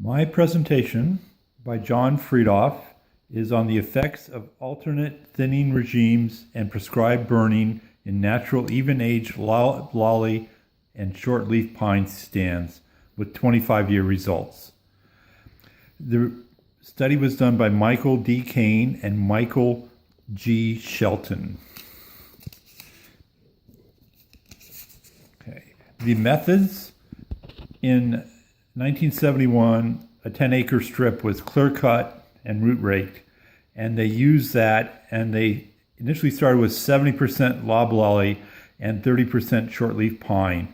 My presentation by John Friedoff is on the effects of alternate thinning regimes and prescribed burning in natural even-age lolly and shortleaf pine stands with 25-year results. The study was done by Michael D. Kane and Michael G. Shelton. Okay. The methods: in 1971, a 10-acre strip was clear-cut and root raked, and they used that, and they initially started with 70% loblolly and 30% shortleaf pine,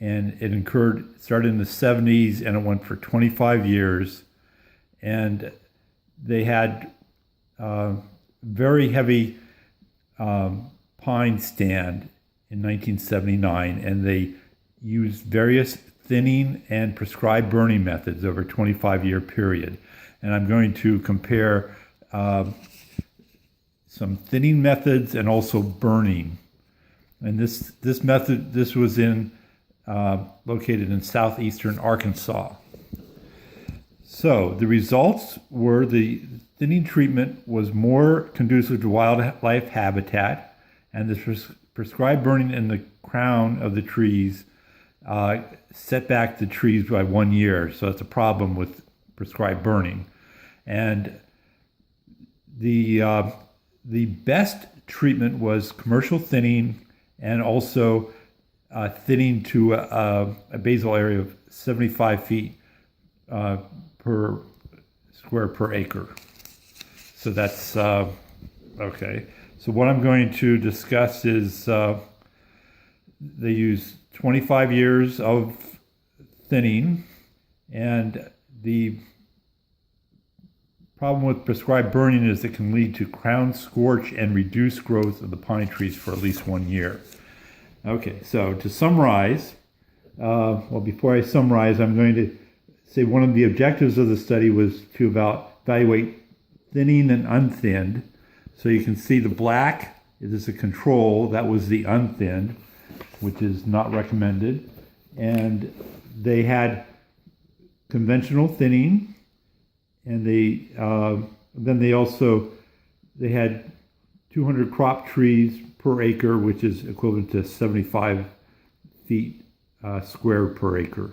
and it started in the 70s, and it went for 25 years, and they had very heavy pine stand in 1979, and they used various thinning and prescribed burning methods over a 25-year period. And I'm going to compare some thinning methods and also burning. And this was located in southeastern Arkansas. So the results were the thinning treatment was more conducive to wildlife habitat, and the prescribed burning in the crown of the trees set back the trees by 1 year. So that's a problem with prescribed burning. And the best treatment was commercial thinning, and also thinning to a basal area of 75 feet per square per acre. So that's okay. So what I'm going to discuss is they use 25 years of thinning, and the problem with prescribed burning is it can lead to crown scorch and reduced growth of the pine trees for at least 1 year. Okay, so to summarize, before I summarize, I'm going to say one of the objectives of the study was to evaluate thinning and unthinned. So you can see the black is a control, that was the unthinned, which is not recommended. And they had conventional thinning, and they had 200 crop trees per acre, which is equivalent to 75 feet square per acre.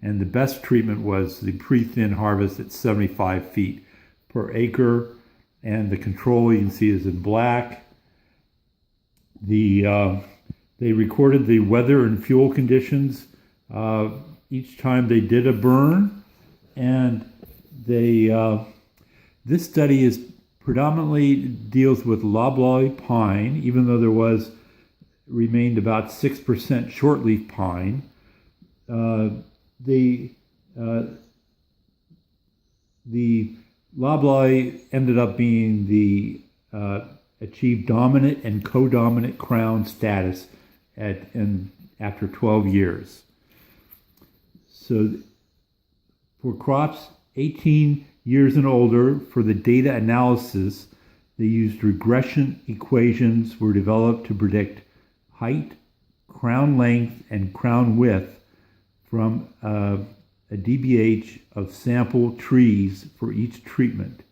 And the best treatment was the pre-thin harvest at 75 feet per acre, and the control you can see is in black. They recorded the weather and fuel conditions each time they did a burn, and this study predominantly deals with loblolly pine, even though there remained about 6% shortleaf pine. The loblolly ended up being achieved dominant and co-dominant crown status after 12 years. So for crops 18 years and older, for the data analysis, they used regression equations were developed to predict height, crown length, and crown width from a DBH of sample trees for each treatment.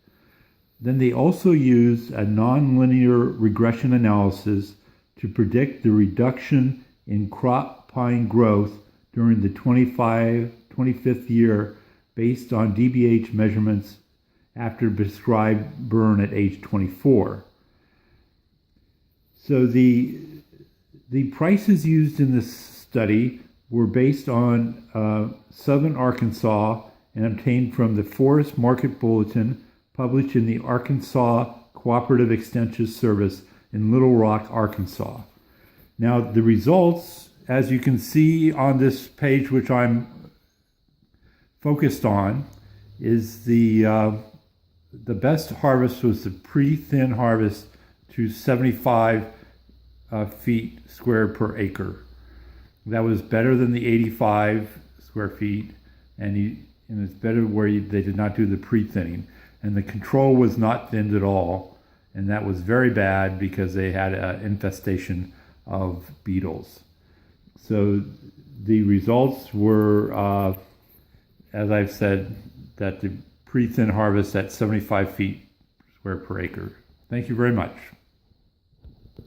Then they also used a nonlinear regression analysis to predict the reduction in crop pine growth during the 25th year based on DBH measurements after prescribed burn at age 24. So the prices used in this study were based on southern Arkansas and obtained from the Forest Market Bulletin, published in the Arkansas Cooperative Extension Service in Little Rock, Arkansas. Now, the results, as you can see on this page, which I'm focused on, is the best harvest was the pre-thin harvest to 75 feet square per acre. That was better than the 85 square feet, and it's better where they did not do the pre-thinning. And the control was not thinned at all, and that was very bad because they had an infestation of beetles. So the results were as I've said, that the pre-thin harvest at 75 feet square per acre. Thank you very much.